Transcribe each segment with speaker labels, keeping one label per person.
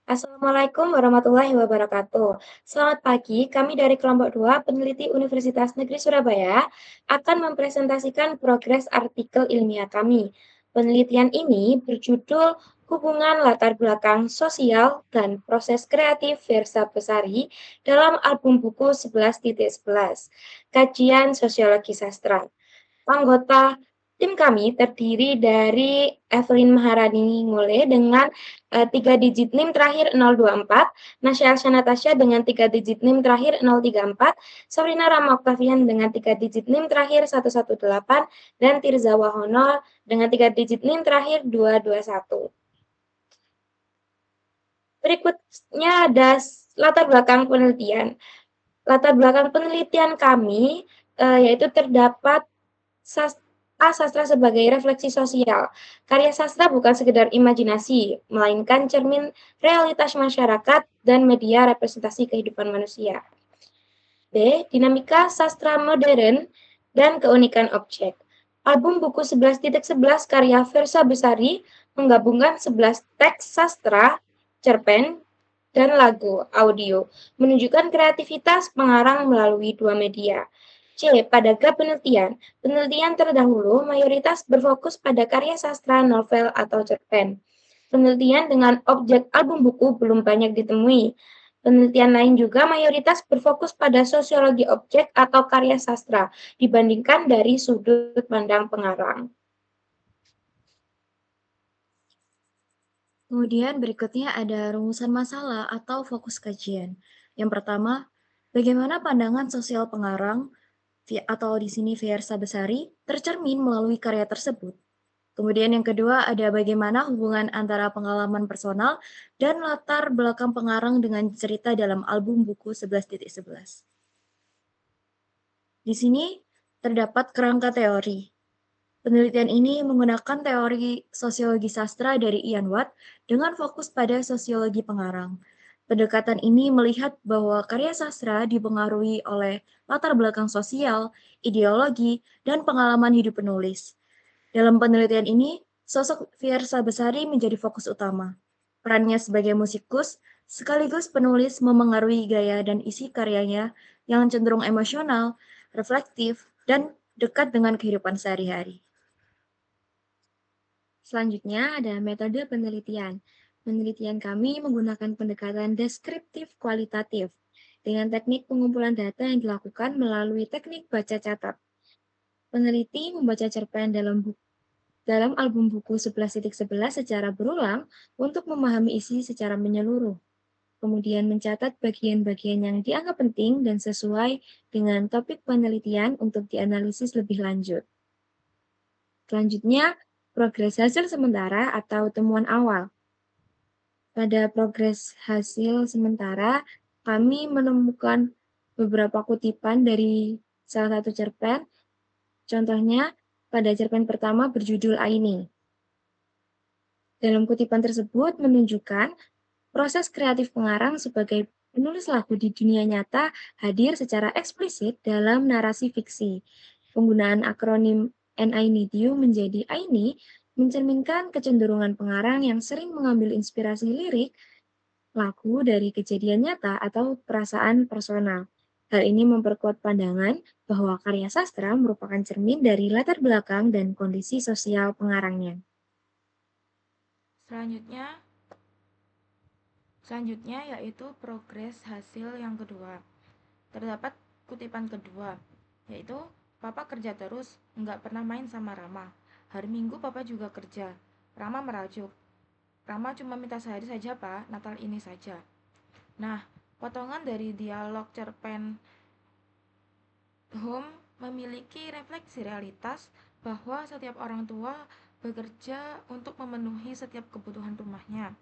Speaker 1: Assalamualaikum warahmatullahi wabarakatuh. Selamat pagi, kami dari kelompok 2 peneliti Universitas Negeri Surabaya akan mempresentasikan progres artikel ilmiah kami. Penelitian ini berjudul Hubungan Latar Belakang Sosial dan Proses Kreatif Versa Besari dalam album buku 11.11, Kajian Sosiologi Sastra. Anggota tim kami terdiri dari Evelyn Maharani Ngole dengan 3 digit NIM terakhir 024, Nasya Alsya Natasha dengan 3 digit NIM terakhir 034, Sabrina Rama Oktavian dengan 3 digit NIM terakhir 118, dan Tirza Wahono dengan 3 digit NIM terakhir 221. Berikutnya ada latar belakang penelitian. Latar belakang penelitian kami yaitu terdapat sastra sebagai refleksi sosial. Karya sastra bukan sekedar imajinasi, melainkan cermin realitas masyarakat dan media representasi kehidupan manusia. B. Dinamika sastra modern dan keunikan objek. Album buku 11.11 karya Versa Besari menggabungkan 11 teks sastra, cerpen, dan lagu audio, menunjukkan kreativitas pengarang melalui dua media. C. Pada gap penelitian. Penelitian terdahulu mayoritas berfokus pada karya sastra, novel, atau cerpen. Penelitian dengan objek album buku belum banyak ditemui. Penelitian lain juga mayoritas berfokus pada sosiologi objek atau karya sastra dibandingkan dari sudut pandang pengarang.
Speaker 2: Kemudian berikutnya ada rumusan masalah atau fokus kajian. Yang pertama, bagaimana pandangan sosial pengarang atau di sini Fiersa Besari tercermin melalui karya tersebut. Kemudian yang kedua ada bagaimana hubungan antara pengalaman personal dan latar belakang pengarang dengan cerita dalam album buku 11.11. Di sini terdapat kerangka teori. Penelitian ini menggunakan teori sosiologi sastra dari Ian Watt dengan fokus pada sosiologi pengarang. Pendekatan ini melihat bahwa karya sastra dipengaruhi oleh latar belakang sosial, ideologi, dan pengalaman hidup penulis. Dalam penelitian ini, sosok Fiersa Besari menjadi fokus utama. Perannya sebagai musikus sekaligus penulis memengaruhi gaya dan isi karyanya yang cenderung emosional, reflektif, dan dekat dengan kehidupan sehari-hari. Selanjutnya ada metode penelitian. Penelitian kami menggunakan pendekatan deskriptif kualitatif dengan teknik pengumpulan data yang dilakukan melalui teknik baca catat. Peneliti membaca cerpen dalam album buku 11.11 secara berulang untuk memahami isi secara menyeluruh. Kemudian mencatat bagian-bagian yang dianggap penting dan sesuai dengan topik penelitian untuk dianalisis lebih lanjut. Selanjutnya, progres hasil sementara atau temuan awal. Pada progres hasil sementara, kami menemukan beberapa kutipan dari salah satu cerpen. Contohnya, pada cerpen pertama berjudul Aini. Dalam kutipan tersebut menunjukkan proses kreatif pengarang sebagai penulis lagu di dunia nyata hadir secara eksplisit dalam narasi fiksi. Penggunaan akronim NI Need You menjadi Aini mencerminkan kecenderungan pengarang yang sering mengambil inspirasi lirik lagu dari kejadian nyata atau perasaan personal. Hal ini memperkuat pandangan bahwa karya sastra merupakan cermin dari latar belakang dan kondisi sosial pengarangnya.
Speaker 3: Selanjutnya yaitu progres hasil yang kedua. Terdapat kutipan kedua, yaitu Papa kerja terus, nggak pernah main sama Rama. Hari Minggu Papa juga kerja. Rama merajuk. Rama cuma minta sehari saja, Pak, Natal ini saja. Nah, potongan dari dialog cerpen Home memiliki refleksi realitas bahwa setiap orang tua bekerja untuk memenuhi setiap kebutuhan rumahnya.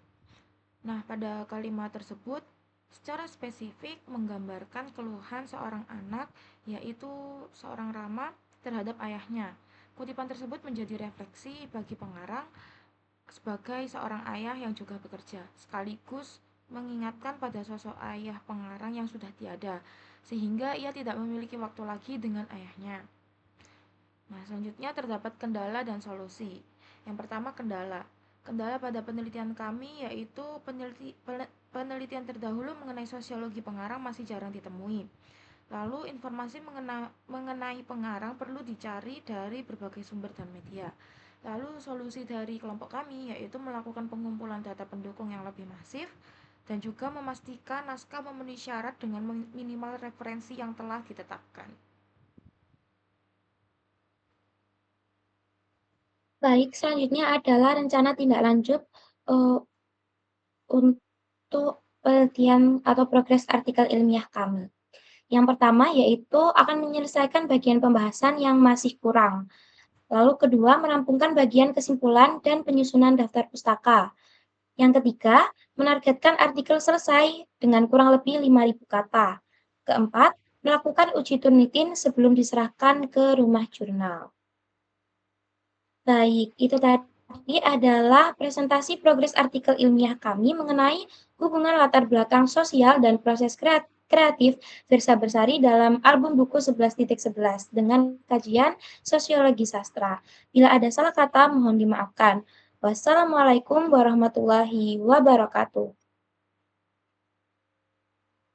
Speaker 3: Nah, pada kalimat tersebut secara spesifik menggambarkan keluhan seorang anak, yaitu seorang Rama terhadap ayahnya. Kutipan tersebut menjadi refleksi bagi pengarang sebagai seorang ayah yang juga bekerja, sekaligus mengingatkan pada sosok ayah pengarang yang sudah tiada, sehingga ia tidak memiliki waktu lagi dengan ayahnya. Nah, selanjutnya terdapat kendala dan solusi. Yang pertama, kendala. Kendala pada penelitian kami yaitu penelitian terdahulu mengenai sosiologi pengarang masih jarang ditemui. Lalu informasi mengenai pengarang perlu dicari dari berbagai sumber dan media. Lalu solusi dari kelompok kami yaitu melakukan pengumpulan data pendukung yang lebih masif dan juga memastikan naskah memenuhi syarat dengan minimal referensi yang telah ditetapkan.
Speaker 1: Baik, selanjutnya adalah rencana tindak lanjut untuk penelitian atau progres artikel ilmiah kami. Yang pertama yaitu akan menyelesaikan bagian pembahasan yang masih kurang. Lalu kedua, merampungkan bagian kesimpulan dan penyusunan daftar pustaka. Yang ketiga, menargetkan artikel selesai dengan kurang lebih 5.000 kata. Keempat, melakukan uji turnitin sebelum diserahkan ke rumah jurnal. Baik, itu tadi adalah presentasi progres artikel ilmiah kami mengenai hubungan latar belakang sosial dan proses kreatif Versa Bersari dalam album buku 11.11 dengan kajian sosiologi sastra. Bila ada salah kata, mohon dimaafkan. Wassalamualaikum warahmatullahi wabarakatuh.